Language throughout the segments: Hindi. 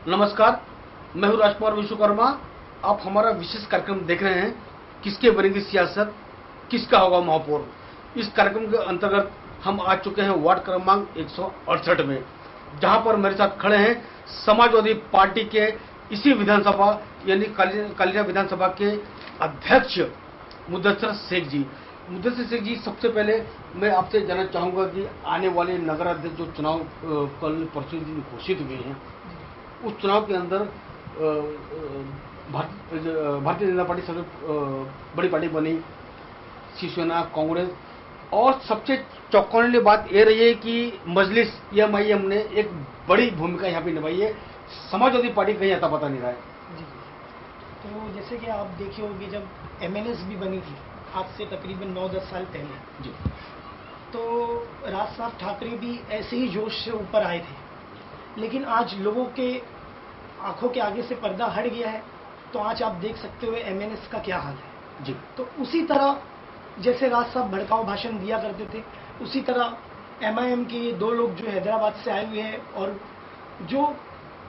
नमस्कार, मैं हूं राजकुमार विश्वकर्मा। आप हमारा विशेष कार्यक्रम देख रहे हैं, किसके बनेगी सियासत, किसका होगा महापौर। इस कार्यक्रम के अंतर्गत हम आ चुके हैं वार्ड क्रमांक 168 में, जहां पर मेरे साथ खड़े हैं समाजवादी पार्टी के इसी विधानसभा यानी कालिया विधानसभा के अध्यक्ष मुदस्सिर शेख जी। मुदस्सिर शेख जी, सबसे पहले मैं आपसे जानना चाहूंगा कि आने वाले नगर अध्यक्ष जो चुनाव कल परसों दिन घोषित हुए हैं, उस चुनाव के अंदर भारतीय जनता पार्टी सबसे बड़ी पार्टी बनी, शिवसेना, कांग्रेस, और सबसे चौंकाने वाली बात यह रही है कि मजलिस एमआईएम ने एक बड़ी भूमिका यहाँ पे निभाई है। समाजवादी पार्टी कहीं आता पता नहीं रहा है। जी, तो जैसे कि आप देखे होंगे, जब एमएनएस भी बनी थी आज से तकरीबन 9-10 साल पहले जी, तो राज साहब ठाकरे भी ऐसे ही जोश से ऊपर आए थे। लेकिन आज लोगों के आंखों के आगे से पर्दा हट गया है, तो आज आप देख सकते हो एमएनएस का क्या हाल है। जी, तो उसी तरह जैसे राज साहब भड़काऊ भाषण दिया करते थे, उसी तरह एमआईएम के ये दो लोग जो हैदराबाद से आए हुए हैं और जो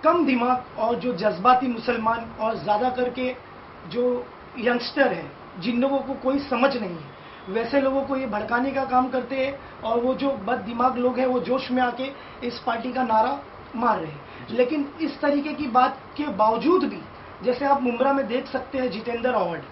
कम दिमाग और जो जज्बाती मुसलमान और ज़्यादा करके जो यंगस्टर हैं, जिन लोगों को कोई समझ नहीं है, वैसे लोगों को ये भड़काने का काम करते हैं। और वो जो बद दिमाग लोग हैं, वो जोश में आके इस पार्टी का नारा मार रहे हैं। लेकिन इस तरीके की बात के बावजूद भी, जैसे आप मुंब्रा में देख सकते हैं जितेंद्र अवार्ड,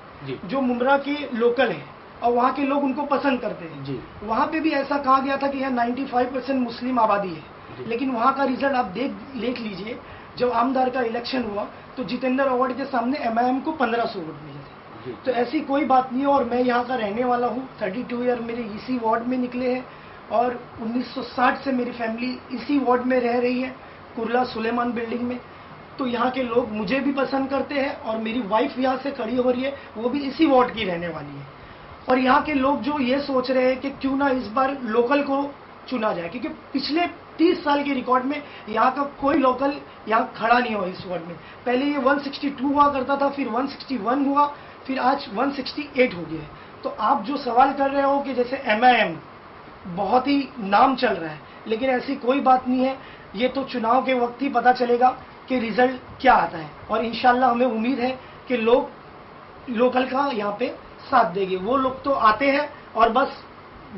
जो मुंब्रा के लोकल हैं और वहाँ के लोग उनको पसंद करते हैं जी। वहाँ पे भी ऐसा कहा गया था कि यहाँ 95% मुस्लिम आबादी है, लेकिन वहाँ का रिजल्ट आप देख लीजिए। जब आमदार का इलेक्शन हुआ तो जितेंद्र अवार्ड के सामने एमआईएम को 1500 वोट मिले थे। तो ऐसी कोई बात नहीं है। और मैं यहाँ का रहने वाला हूँ, 32 ईयर मेरे इसी वार्ड में निकले हैं और 1960 से मेरी फैमिली इसी वार्ड में रह रही है, कुर्ला सुलेमान बिल्डिंग में। तो यहाँ के लोग मुझे भी पसंद करते हैं और मेरी वाइफ यहाँ से खड़ी हो रही है, वो भी इसी वार्ड की रहने वाली है। और यहाँ के लोग जो ये सोच रहे हैं कि क्यों ना इस बार लोकल को चुना जाए, क्योंकि पिछले 30 साल के रिकॉर्ड में यहाँ का कोई लोकल यहाँ खड़ा नहीं हुआ इस वार्ड में। पहले ये 162 हुआ करता था, फिर 161 हुआ, फिर आज 168 हो गया है। तो आप जो सवाल कर रहे हो कि जैसे एमआईएम बहुत ही नाम चल रहा है, लेकिन ऐसी कोई बात नहीं है। ये तो चुनाव के वक्त ही पता चलेगा कि रिजल्ट क्या आता है। और इंशाल्लाह हमें उम्मीद है कि लोग लोकल का यहाँ पे साथ देंगे। वो लोग तो आते हैं और बस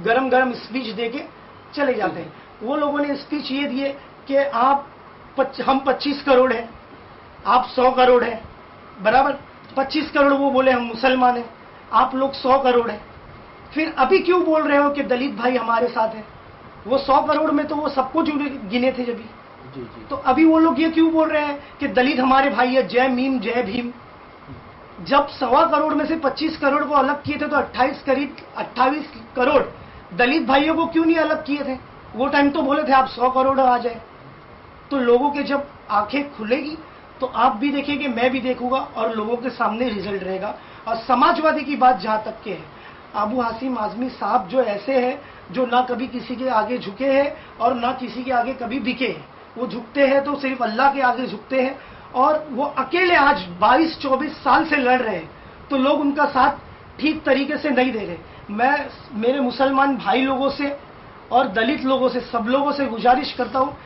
गरम गरम स्पीच देके चले जाते हैं। वो लोगों ने स्पीच ये दिए कि हम 25 करोड़ हैं, आप 100 करोड़ हैं, बराबर 25 करोड़ वो बोले हम मुसलमान हैं, आप लोग 100 करोड़ हैं। फिर अभी क्यों बोल रहे हो कि दलित भाई हमारे साथ हैं? वो 100 करोड़ में तो वो सबको गिने थे जब भी। तो अभी वो लोग ये क्यों बोल रहे हैं कि दलित हमारे भाई है, जय मीम जय भीम? जब 1.25 करोड़ में से 25 करोड़ को अलग किए थे तो 28 करोड़ दलित भाइयों को क्यों नहीं अलग किए थे? वो टाइम तो बोले थे आप 100 करोड़ आ जाए। तो लोगों के जब आंखें खुलेगी तो आप भी देखेंगे, मैं भी देखूंगा और लोगों के सामने रिजल्ट रहेगा। और समाजवादी की बात जहां तक के है, अबू हाशिम आजमी साहब जो ऐसे हैं, जो ना कभी किसी के आगे झुके हैं और ना किसी के आगे कभी बिके हैं। वो झुकते हैं तो सिर्फ अल्लाह के आगे झुकते हैं। और वो अकेले आज 22-24 साल से लड़ रहे हैं, तो लोग उनका साथ ठीक तरीके से नहीं दे रहे। मैं मेरे मुसलमान भाई लोगों से और दलित लोगों से, सब लोगों से गुजारिश करता हूँ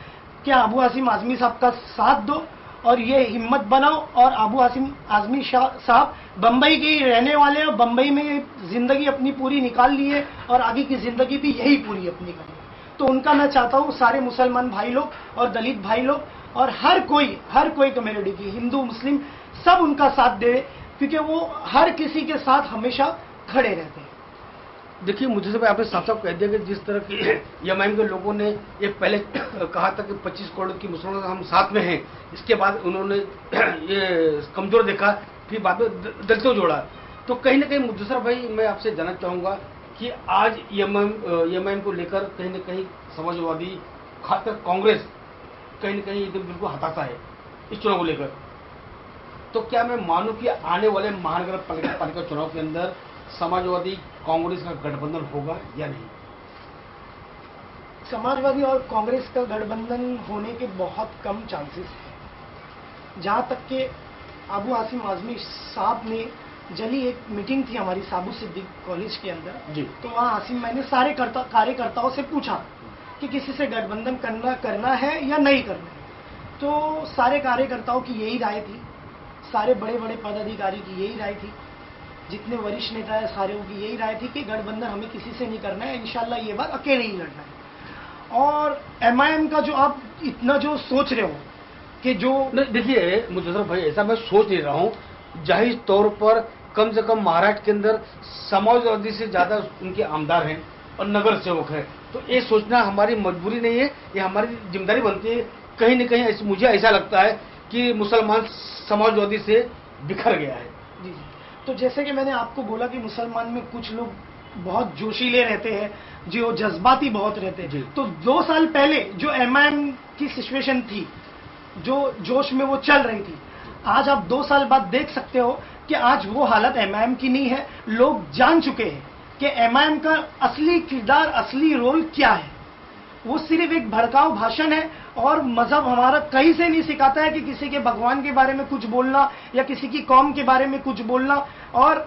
कि अबू हाशिम आजमी साहब का साथ दो और ये हिम्मत बनाओ। और अबू हाशिम आजमी साहब बम्बई के ही रहने वाले हैं, बम्बई में जिंदगी अपनी पूरी निकाल ली है और आगे की जिंदगी भी यही पूरी अपनी करेंगे। तो उनका मैं चाहता हूँ सारे मुसलमान भाई लोग और दलित भाई लोग और हर कोई कम्युनिटी की, हिंदू मुस्लिम, सब उनका साथ दे, क्योंकि वो हर किसी के साथ हमेशा खड़े रहते हैं। देखिए, मुझे सब आपने साफ साफ कह दिया कि जिस तरह की एमआईएम के लोगों ने ये पहले कहा था कि 25 करोड़ की मुसलमान हम साथ में हैं, इसके बाद उन्होंने ये कमजोर देखा, फिर बाद में दलितों जोड़ा। तो कहीं ना कहीं मुदस्सिर भाई, मैं आपसे जानना चाहूंगा कि आज एमआईएम को लेकर कहीं ना कहीं समाजवादी, खासकर कांग्रेस, कहीं ना कहीं एकदम बिल्कुल हताशा है इस चुनाव को लेकर। तो क्या मैं मानूं कि आने वाले महानगर पालिका चुनाव के अंदर समाजवादी कांग्रेस का गठबंधन होगा या नहीं? समाजवादी और कांग्रेस का गठबंधन होने के बहुत कम चांसेस हैं। जहां तक कि अबू हाशिम आजमी साहब ने जली एक मीटिंग थी हमारी साबू सिद्दीक कॉलेज के अंदर जी। तो वहाँ मैंने सारे कार्यकर्ताओं से पूछा कि किसी से गठबंधन करना है या नहीं करना है। तो सारे कार्यकर्ताओं की यही राय थी, सारे बड़े बड़े पदाधिकारी की यही राय थी, जितने वरिष्ठ नेता है सारे की यही राय थी कि गठबंधन हमें किसी से नहीं करना है, इंशाल्लाह ये बार अकेले ही लड़ना है। और एमआईएम का जो आप इतना जो सोच रहे हो कि जो नहीं, देखिए मुजफ्फर भाई, ऐसा मैं सोच नहीं रहा हूँ। जाहिर तौर पर कम से कम महाराष्ट्र के अंदर समाजवादी से ज्यादा उनके आमदार हैं और नगर सेवक हैं, तो ये सोचना हमारी मजबूरी नहीं है, ये हमारी जिम्मेदारी बनती है। कहीं न कहीं मुझे ऐसा लगता है कि मुसलमान समाजवादी से बिखर गया है। जी जी। तो जैसे कि मैंने आपको बोला कि मुसलमान में कुछ लोग बहुत जोशीले रहते हैं, जो जज्बाती बहुत रहते हैं। तो 2 साल पहले जो एमआईएम की सिचुएशन थी, जो जोश में वो चल रही थी, आज आप 2 साल बाद देख सकते हो कि आज वो हालत एमआईएम की नहीं है। लोग जान चुके हैं कि एमआईएम का असली किरदार, असली रोल क्या है। वो सिर्फ एक भड़काऊ भाषण है, और मजहब हमारा कहीं से नहीं सिखाता है कि किसी के भगवान के बारे में कुछ बोलना या किसी की कौम के बारे में कुछ बोलना। और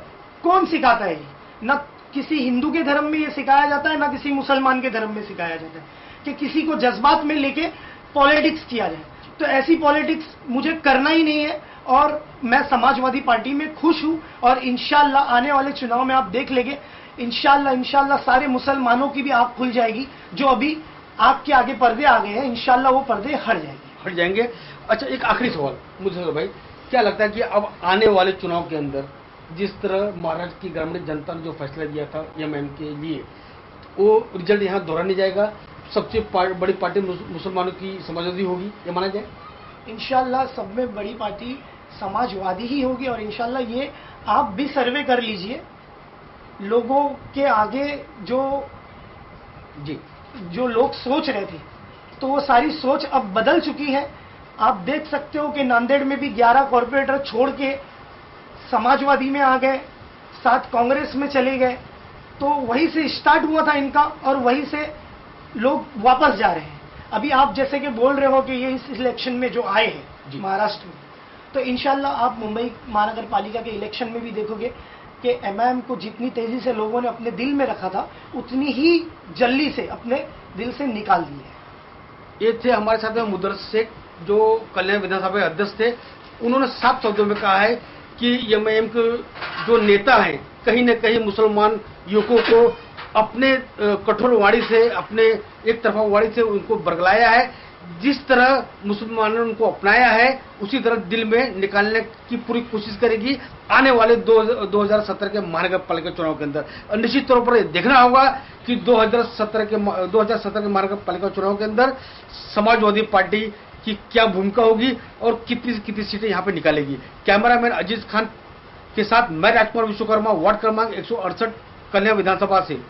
कौन सिखाता है? न किसी हिंदू के धर्म में ये सिखाया जाता है, ना किसी मुसलमान के धर्म में सिखाया जाता है कि किसी को जज्बात में लेके पॉलिटिक्स किया जाए। तो ऐसी पॉलिटिक्स मुझे करना ही नहीं है, और मैं समाजवादी पार्टी में खुश हूं। और इंशाल्लाह आने वाले चुनाव में आप देख लेंगे, इंशाल्लाह सारे मुसलमानों की भी आंख खुल जाएगी। जो अभी आंख के आगे पर्दे आ गए हैं, इंशाल्लाह वो पर्दे हट जाएंगे। अच्छा, एक आखिरी सवाल मुझे भाई, क्या लगता है कि अब आने वाले चुनाव के अंदर जिस तरह महाराष्ट्र की ग्रामीण जनता ने जो फैसला दिया था एमआईएम के लिए, वो रिजल्ट यहाँ दोहराने जाएगा? सबसे बड़ी पार्टी मुसलमानों की समाजवादी होगी, ये माना जाए? इंशाल्लाह सब में बड़ी पार्टी समाजवादी ही होगी। और इंशाल्लाह ये आप भी सर्वे कर लीजिए, लोगों के आगे जो लोग सोच रहे थे, तो वो सारी सोच अब बदल चुकी है। आप देख सकते हो कि नांदेड़ में भी 11 कॉरपोरेटर छोड़ के समाजवादी में आ गए, 7 कांग्रेस में चले गए। तो वहीं से स्टार्ट हुआ था इनका, और वहीं से लोग वापस जा रहे हैं। अभी आप जैसे कि बोल रहे हो कि ये इस इलेक्शन में जो आए हैं महाराष्ट्र में, तो इंशाल्लाह आप मुंबई महानगर पालिका के इलेक्शन में भी देखोगे कि एमआईएम को जितनी तेजी से लोगों ने अपने दिल में रखा था, उतनी ही जल्दी से अपने दिल से निकाल दी है। ये थे हमारे साथ में मुदर्रिस शेख, जो कल्याण विधानसभा के अध्यक्ष थे। उन्होंने साफ शब्दों में कहा है कि एमआईएम के जो नेता हैं, कहीं न कहीं मुसलमान युवकों को अपने कठोर वाणी से, अपने एक तरफा वाणी से उनको बरगलाया है। जिस तरह मुसलमानों ने उनको अपनाया है, उसी तरह दिल में निकालने की पूरी कोशिश करेगी आने वाले 2017 के महानगर पालिका चुनाव के अंदर। निश्चित तौर पर देखना होगा कि 2017 के महानगर पालिका चुनाव के अंदर समाजवादी पार्टी की क्या भूमिका होगी और कितनी सीटें यहाँ पे निकालेगी। कैमरामैन अजीज खान के साथ मैं राजकुमार विश्वकर्मा, वार्ड क्रमांक 168, कल्याण विधानसभा से।